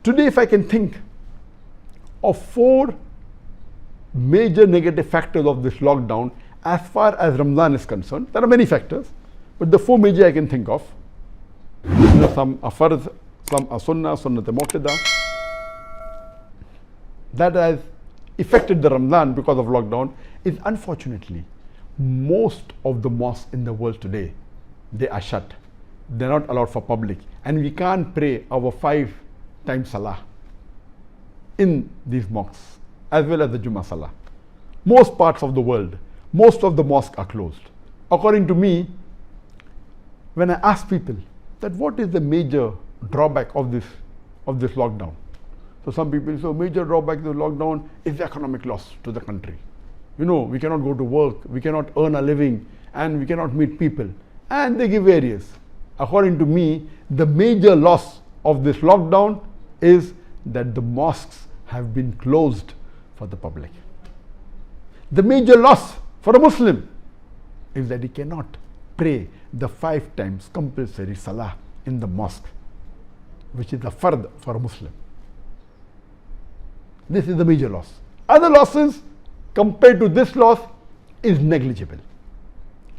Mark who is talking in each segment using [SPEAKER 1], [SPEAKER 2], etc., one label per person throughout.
[SPEAKER 1] Today, if I can think of 4 major negative factors of this lockdown as far as Ramadan is concerned, there are many factors, but the 4 major I can think of, some are farz, some are sunnah muqtada, that has affected the Ramadan because of lockdown is, unfortunately, most of the mosques in the world today, they are shut. They're not allowed for public, and we can't pray our 5 times salah in these mosques as well as the Jummah salah. Most parts of the world, most of the mosques are closed. According to me, when I ask people that what is the major drawback of this lockdown, so some people say major drawback of the lockdown is the economic loss to the country. You know, we cannot go to work, we cannot earn a living, and we cannot meet people, and they give various. According to me, the major loss of this lockdown is that the mosques have been closed for the public. The major loss for a Muslim is that he cannot pray the 5 times compulsory salah in the mosque, which is the fard for a Muslim. This is the major loss. Other losses compared to this loss is negligible.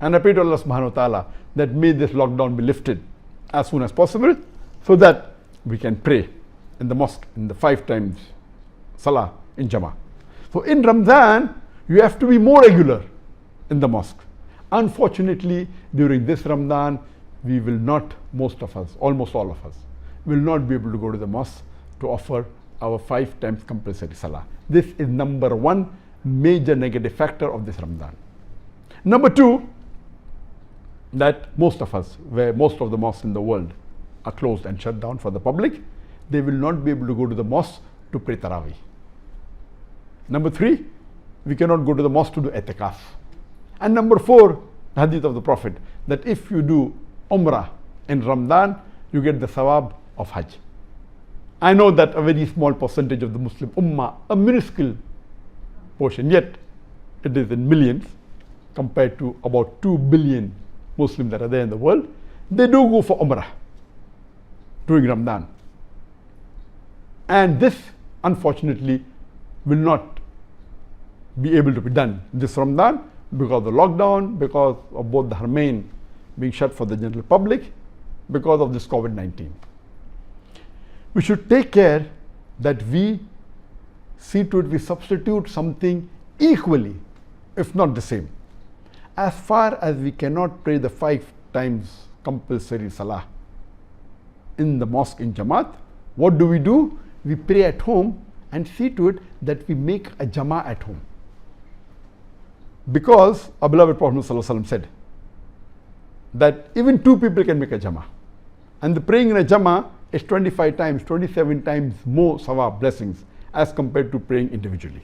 [SPEAKER 1] And I pray to Allah subhanahu wa ta'ala that may this lockdown be lifted as soon as possible so that we can pray in the mosque in the 5 times salah in Jama'ah. So in Ramadan, you have to be more regular in the mosque. Unfortunately, during this Ramadan, we will not, most of us, almost all of us, will not be able to go to the mosque to offer our 5 times compulsory salah. This is number 1 major negative factor of this Ramadan. Number 2, that most of us, where most of the mosques in the world are closed and shut down for the public, they will not be able to go to the mosque to pray Tarawih. Number 3, we cannot go to the mosque to do i'tikaf. And number 4, the hadith of the Prophet, that if you do Umrah in Ramadan, you get the thawab of Hajj. I know that a very small percentage of the Muslim Ummah, a minuscule portion, yet it is in millions compared to about 2 billion Muslims that are there in the world, they do go for Umrah during Ramadan. And this, unfortunately, will not be able to be done this Ramadan because of the lockdown, because of both the Haramain being shut for the general public, because of this COVID-19. We should take care that we see to it we substitute something equally, if not the same. As far as we cannot pray the 5 times compulsory salah in the mosque in Jamaat, what do? We pray at home and see to it that we make a Jama'ah at home. Because our beloved Prophet ﷺ said that even 2 people can make a Jama'ah. And the praying in a Jama'ah is 25 times, 27 times more sawab, blessings, as compared to praying individually.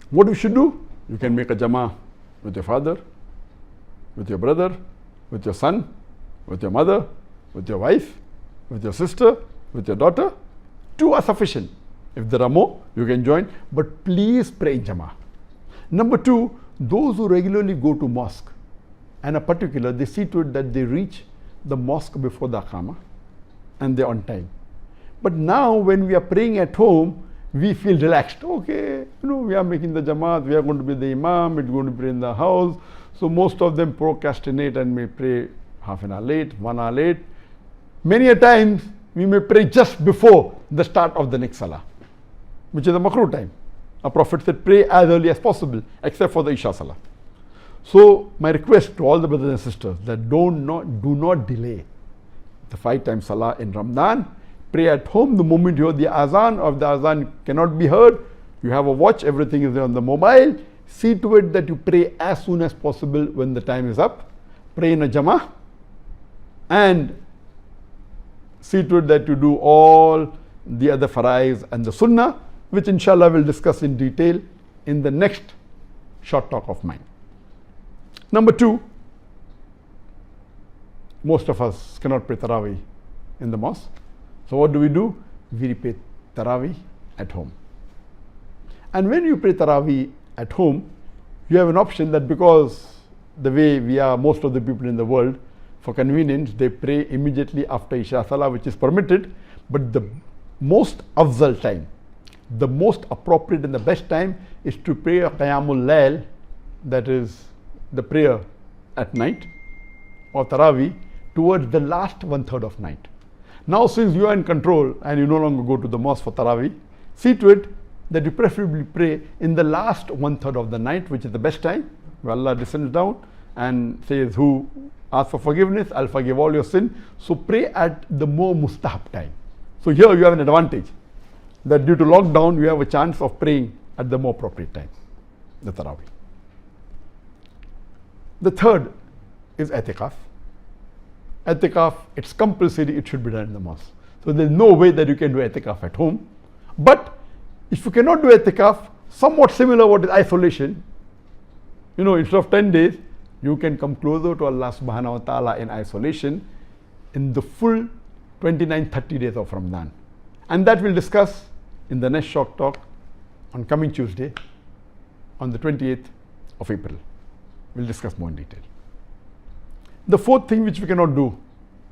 [SPEAKER 1] What we should do? You can make a Jama'ah with your father, with your brother, with your son, with your mother, with your wife, with your sister, with your daughter. 2 are sufficient. If there are more, you can join, but please pray in Jama'ah. Number 2, those who regularly go to mosque, and in particular, they see to it that they reach the mosque before the Aqamah and they're on time. But now when we are praying at home, we feel relaxed. Okay, we are making the Jamaat, we are going to be the Imam, it's going to be in the house. So most of them procrastinate and may pray half an hour late, 1 hour late. Many a times, we may pray just before the start of the next Salah, which is the makruh time. Our Prophet said, pray as early as possible, except for the Isha Salah. So my request to all the brothers and sisters that do not delay the 5 times Salah in Ramadan. Pray at home the moment you hear the azan, or if the azan cannot be heard, you have a watch, everything is there on the mobile. See to it that you pray as soon as possible when the time is up. Pray in a Jama'ah and see to it that you do all the other faraiz and the sunnah, which inshallah we'll discuss in detail in the next short talk of mine. Number 2, most of us cannot pray Tarawih in the mosque. So what do? We pray Tarawih at home. And when you pray Tarawih at home, you have an option that because the way we are, most of the people in the world, for convenience, they pray immediately after Isha Salah, which is permitted, but the most afzal time, the most appropriate and the best time is to pray a Qiyamul Layl, that is the prayer at night, or Taraweeh, towards the last 1/3 of night. Now, since you are in control and you no longer go to the mosque for Taraweeh, see to it that you preferably pray in the last 1/3 of the night, which is the best time, where Allah descends down and says, who asks for forgiveness, I'll forgive all your sin. So pray at the more mustahab time. So here you have an advantage, that due to lockdown, you have a chance of praying at the more appropriate time, the Taraweeh. The third is i'tikaf. I'tikaf, it's compulsory, it should be done in the mosque. So there's no way that you can do i'tikaf at home. But if you cannot do i'tikaf, somewhat similar what is isolation, instead of 10 days, you can come closer to Allah subhanahu wa ta'ala in isolation in the full 29-30 days of Ramadan. And that we'll discuss in the next short talk on coming Tuesday, on the 28th of April. We'll discuss more in detail. The fourth thing which we cannot do,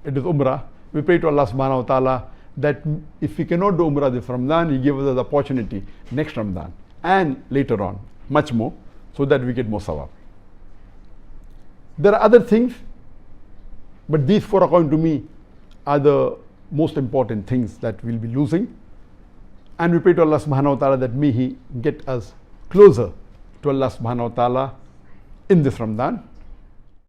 [SPEAKER 1] it is Umrah. We pray to Allah subhanahu wa ta'ala that if we cannot do Umrah this Ramadan, He gives us the opportunity next Ramadan and later on, much more, so that we get more sawab. There are other things, but these four, according to me, are the most important things that we'll be losing. And we pray to Allah subhanahu wa ta'ala that may He get us closer to Allah subhanahu wa ta'ala in this Ramadan.